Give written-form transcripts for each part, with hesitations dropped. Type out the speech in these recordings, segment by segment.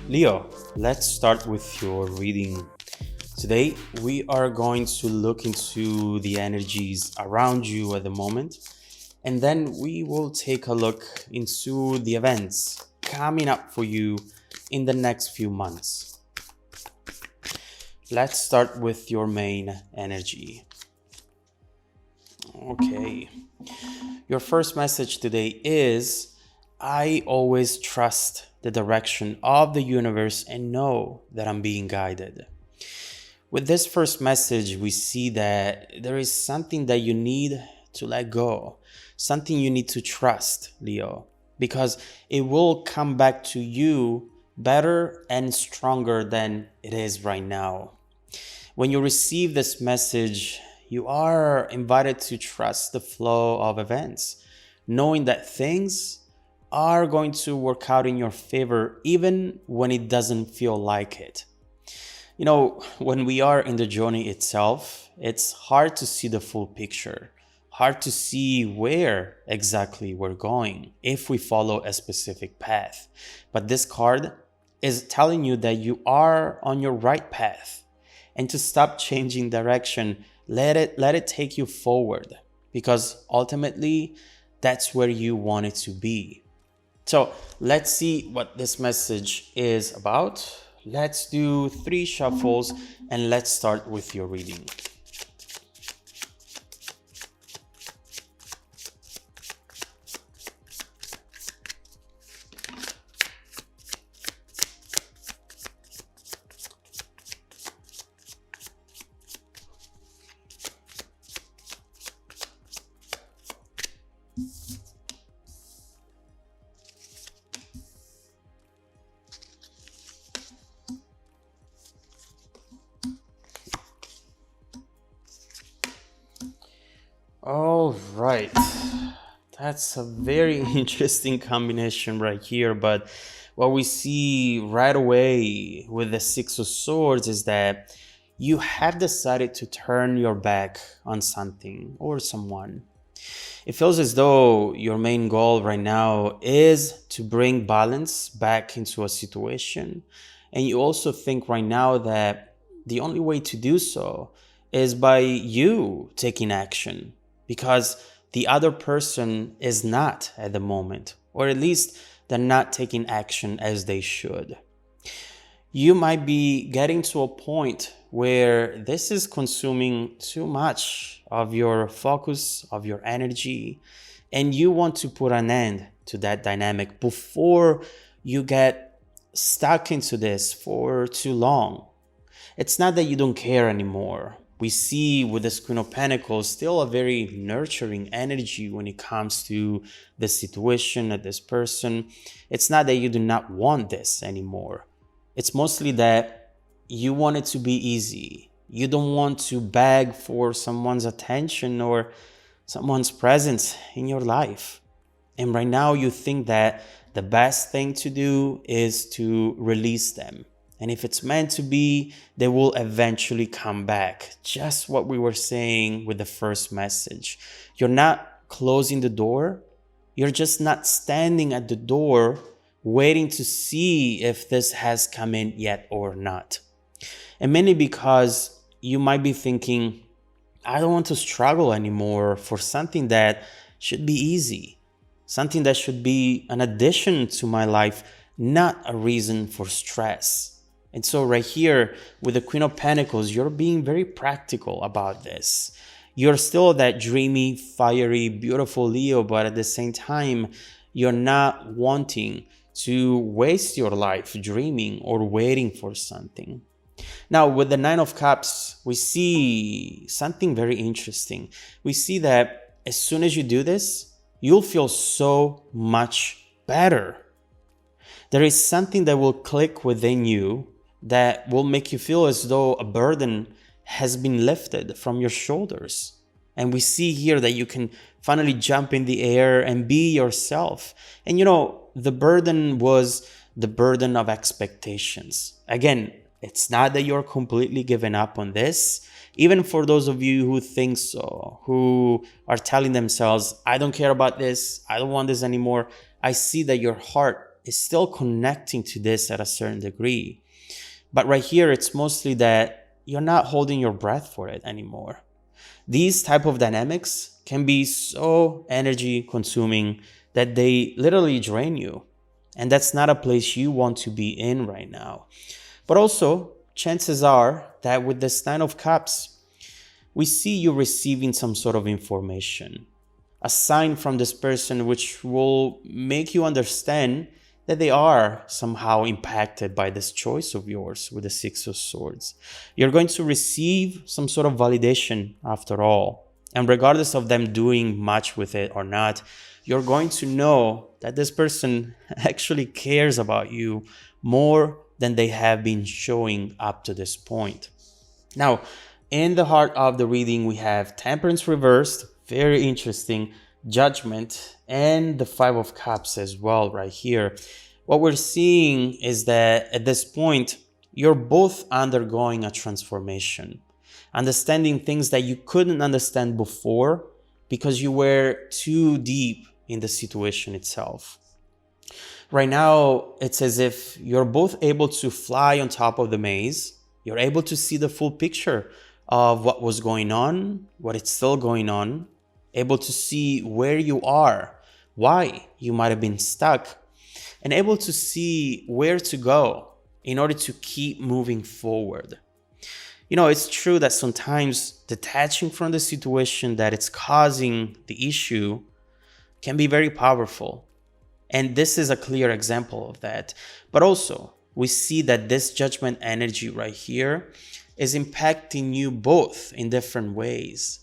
Leo, let's start with your reading. Today, we are going to look into the energies around you at the moment, and then we will take a look into the events coming up for you in the next few months. Let's start with your main energy. Okay. Your first message today is I always trust the direction of the universe and know that I'm being guided. With this first message, we see that there is something that you need to let go, something you need to trust, Leo, because it will come back to you better and stronger than it is right now. When you receive this message, you are invited to trust the flow of events, knowing that things are going to work out in your favor even when it doesn't feel like it. You know, when we are in the journey itself, it's hard to see the full picture, hard to see where exactly we're going if we follow a specific path. But this card is telling you that you are on your right path and to stop changing direction, let it take you forward because ultimately that's where you want it to be. So let's see what this message is about. Let's do 3 shuffles and let's start with your reading. All right. That's a very interesting combination right here. But what we see right away with the Six of Swords is that you have decided to turn your back on something or someone. It feels as though your main goal right now is to bring balance back into a situation. And you also think right now that the only way to do so is by you taking action because the other person is not at the moment, or at least they're not taking action as they should. You might be getting to a point where this is consuming too much of your focus, of your energy, and you want to put an end to that dynamic before you get stuck into this for too long. It's not that you don't care anymore. We see with this Queen of Pentacles still a very nurturing energy when it comes to the situation of this person. It's not that you do not want this anymore. It's mostly that you want it to be easy. You don't want to beg for someone's attention or someone's presence in your life. And right now you think that the best thing to do is to release them. And if it's meant to be, they will eventually come back. Just what we were saying with the first message. You're not closing the door. You're just not standing at the door waiting to see if this has come in yet or not. And mainly because you might be thinking, I don't want to struggle anymore for something that should be easy, something that should be an addition to my life, not a reason for stress. And so right here with the Queen of Pentacles, you're being very practical about this. You're still that dreamy, fiery, beautiful Leo, but at the same time, you're not wanting to waste your life dreaming or waiting for something. Now, with the Nine of Cups, we see something very interesting. We see that as soon as you do this, you'll feel so much better. There is something that will click within you that will make you feel as though a burden has been lifted from your shoulders. And we see here that you can finally jump in the air and be yourself. And you know, the burden was the burden of expectations. Again, it's not that you're completely given up on this. Even for those of you who think so, who are telling themselves, I don't care about this, I don't want this anymore. I see that your heart is still connecting to this at a certain degree. But right here, it's mostly that you're not holding your breath for it anymore. These type of dynamics can be so energy consuming that they literally drain you. And that's not a place you want to be in right now. But also, chances are that with this Nine of Cups, we see you receiving some sort of information, a sign from this person which will make you understand that they are somehow impacted by this choice of yours with the Six of Swords. You're going to receive some sort of validation after all. And regardless of them doing much with it or not, you're going to know that this person actually cares about you more than they have been showing up to this point. Now, in the heart of the reading, we have Temperance reversed, very interesting, Judgment, and the Five of Cups as well right here. What we're seeing is that at this point, you're both undergoing a transformation, understanding things that you couldn't understand before because you were too deep in the situation itself. Right now, it's as if you're both able to fly on top of the maze. You're able to see the full picture of what was going on, what is still going on, able to see where you are, why you might have been stuck, and able to see where to go in order to keep moving forward. You know, it's true that sometimes detaching from the situation that it's causing the issue can be very powerful. And this is a clear example of that. But also, we see that this Judgment energy right here is impacting you both in different ways.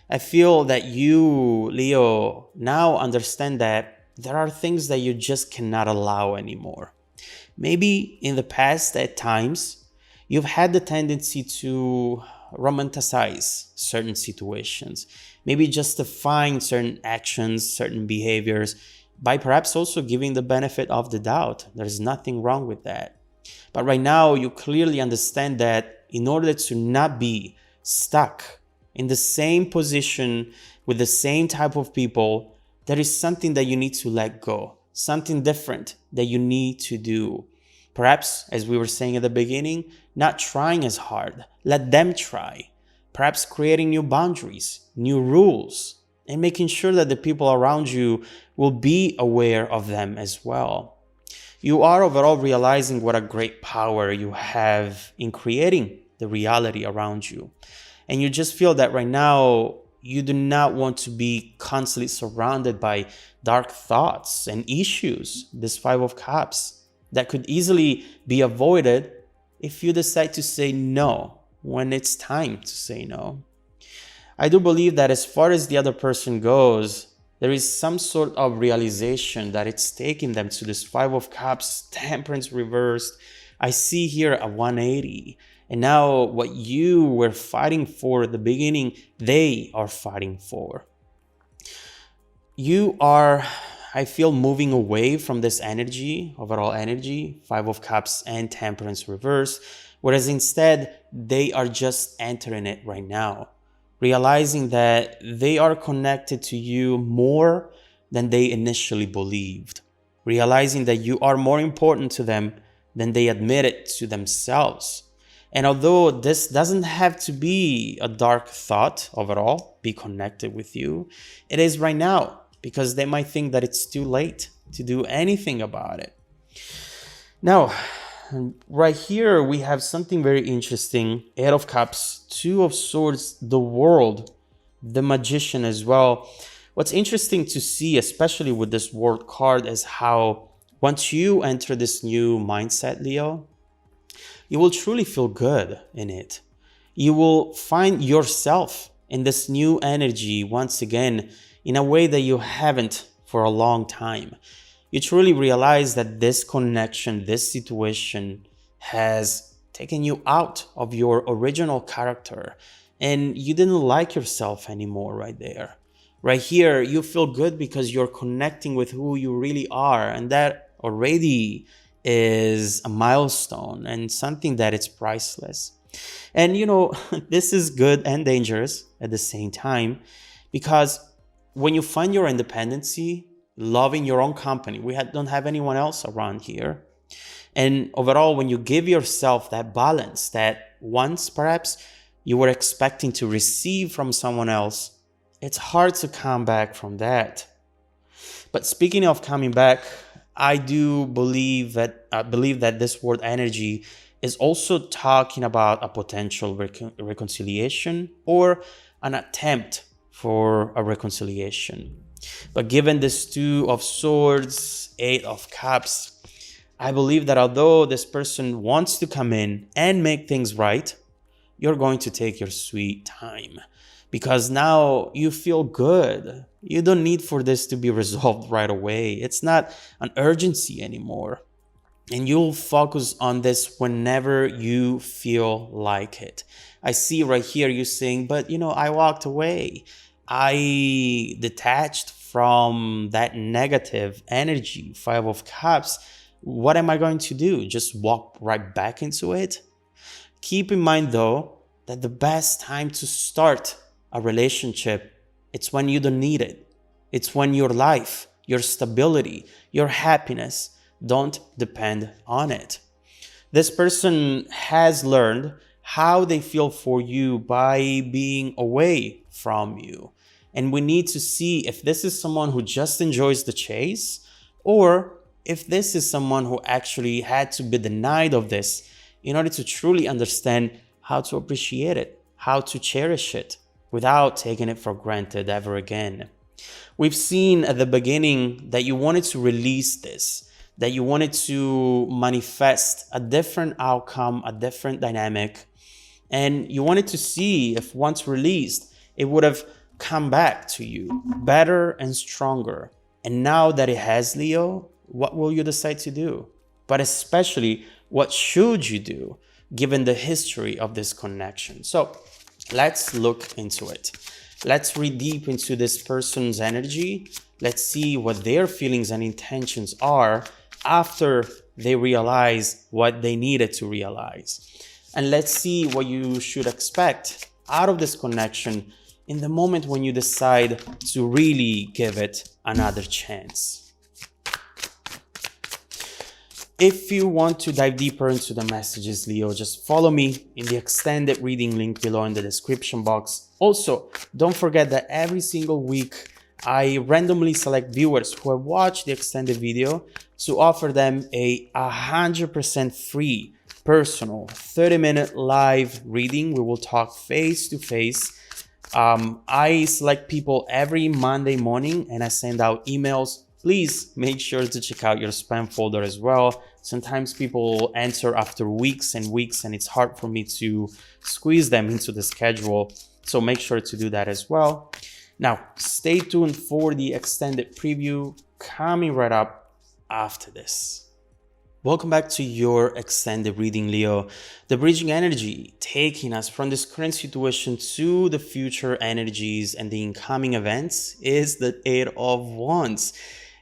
I feel that you, Leo, now understand that there are things that you just cannot allow anymore. Maybe in the past, at times, you've had the tendency to romanticize certain situations, maybe justifying certain actions, certain behaviors, by perhaps also giving the benefit of the doubt. There's nothing wrong with that. But right now, you clearly understand that in order to not be stuck in the same position with the same type of people, there is something that you need to let go, something different that you need to do. Perhaps, as we were saying at the beginning, not trying as hard. Let them try. Perhaps creating new boundaries, new rules, and making sure that the people around you will be aware of them as well. You are overall realizing what a great power you have in creating the reality around you. And you just feel that right now, you do not want to be constantly surrounded by dark thoughts and issues, this Five of Cups, that could easily be avoided if you decide to say no when it's time to say no. I do believe that as far as the other person goes, there is some sort of realization that it's taking them to this Five of Cups, Temperance reversed. I see here a 180. And now what you were fighting for at the beginning, they are fighting for. You are, I feel, moving away from this energy, overall energy, Five of Cups and Temperance reversed, whereas instead they are just entering it right now, realizing that they are connected to you more than they initially believed, realizing that you are more important to them than they admitted to themselves. And although this doesn't have to be a dark thought overall, be connected with you, it is right now, because they might think that it's too late to do anything about it. Now, right here, we have something very interesting. Eight of Cups, Two of Swords, the World, the Magician as well. What's interesting to see, especially with this World card, is how once you enter this new mindset, Leo, you will truly feel good in it. You will find yourself in this new energy once again in a way that you haven't for a long time. You truly realize that this connection, this situation has taken you out of your original character and you didn't like yourself anymore right there. Right here, you feel good because you're connecting with who you really are, and that already is a milestone and something that is priceless. And you know, this is good and dangerous at the same time, because when you find your independency, loving your own company. Don't have anyone else around here. And overall, when you give yourself that balance that once perhaps you were expecting to receive from someone else, it's hard to come back from that. But speaking of coming back, I do believe that this word energy is also talking about a potential reconciliation or an attempt for a reconciliation. But given this Two of Swords, Eight of Cups, I believe that although this person wants to come in and make things right, you're going to take your sweet time because now you feel good. You don't need for this to be resolved right away. It's not an urgency anymore. And you'll focus on this whenever you feel like it. I see right here you saying, but I walked away. I detached from that negative energy, Five of Cups. What am I going to do? Just walk right back into it? Keep in mind though, that the best time to start a relationship, it's when you don't need it. It's when your life, your stability, your happiness don't depend on it. This person has learned how they feel for you by being away from you. And we need to see if this is someone who just enjoys the chase or if this is someone who actually had to be denied of this in order to truly understand how to appreciate it, how to cherish it without taking it for granted ever again. We've seen at the beginning that you wanted to release this, that you wanted to manifest a different outcome, a different dynamic, and you wanted to see if once released, it would have come back to you better and stronger. And now that it has, Leo, what will you decide to do? But especially, what should you do given the history of this connection? So let's look into it. Let's read deep into this person's energy. Let's see what their feelings and intentions are after they realize what they needed to realize. And let's see what you should expect out of this connection in the moment when you decide to really give it another chance. If you want to dive deeper into the messages, Leo, just follow me in the extended reading link below in the description box. Also, don't forget that every single week, I randomly select viewers who have watched the extended video to offer them a 100% free, personal, 30-minute live reading. We will talk face to face. I select people every Monday morning and I send out emails. Please make sure to check out your spam folder as well. Sometimes people answer after weeks and weeks and it's hard for me to squeeze them into the schedule. So make sure to do that as well. Now, stay tuned for the extended preview coming right up after this. Welcome back to your extended reading, Leo. The bridging energy taking us from this current situation to the future energies and the incoming events is the Eight of Wands.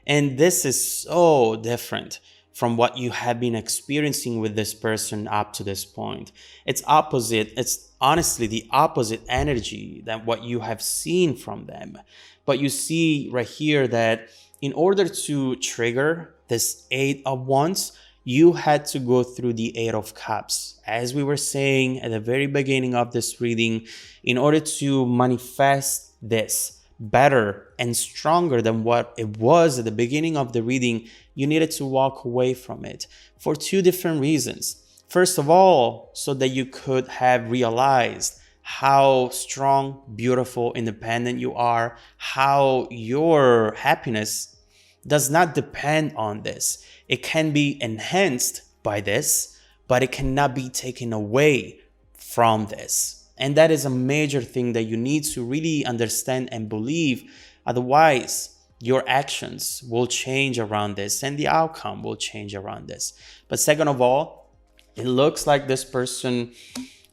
And this is so different from what you have been experiencing with this person up to this point. It's opposite. It's honestly the opposite energy than what you have seen from them. But you see right here that in order to trigger this Eight of Wands, you had to go through the Eight of Cups. As we were saying at the very beginning of this reading, in order to manifest this better and stronger than what it was at the beginning of the reading, you needed to walk away from it for two different reasons. First of all, so that you could have realized how strong, beautiful, independent you are, how your happiness does not depend on this. It can be enhanced by this, but it cannot be taken away from this. And that is a major thing that you need to really understand and believe. Otherwise, your actions will change around this and the outcome will change around this. But second of all, it looks like this person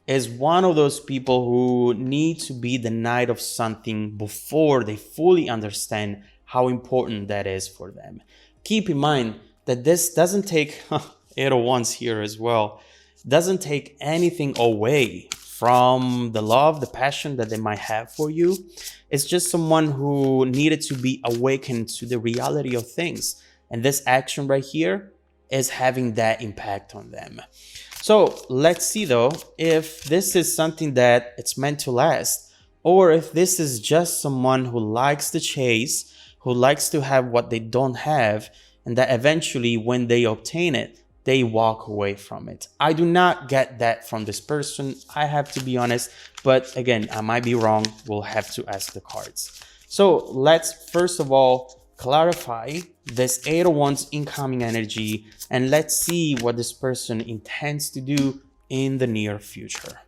is one of those people who need to be denied of something before they fully understand how important that is for them. Keep in mind that this doesn't take, Eight of Wands here as well, doesn't take anything away from the love, the passion that they might have for you. It's just someone who needed to be awakened to the reality of things. And this action right here is having that impact on them. So let's see though, if this is something that it's meant to last, or if this is just someone who likes the chase, who likes to have what they don't have, and that eventually when they obtain it, they walk away from it. I do not get that from this person, I have to be honest, but again, I might be wrong. We'll have to ask the cards. So let's first of all clarify this Eight of Wands incoming energy, and let's see what this person intends to do in the near future.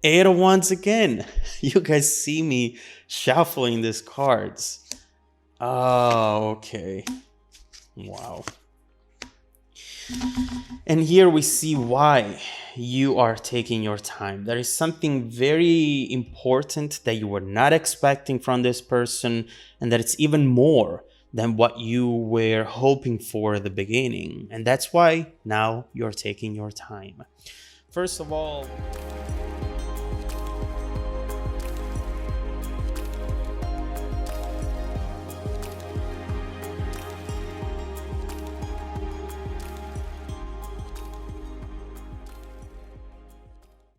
Eight of Wands again. You guys see me shuffling these cards. Oh, okay. Wow. And here we see why you are taking your time. There is something very important that you were not expecting from this person, and that it's even more than what you were hoping for at the beginning. And that's why now you're taking your time. First of all,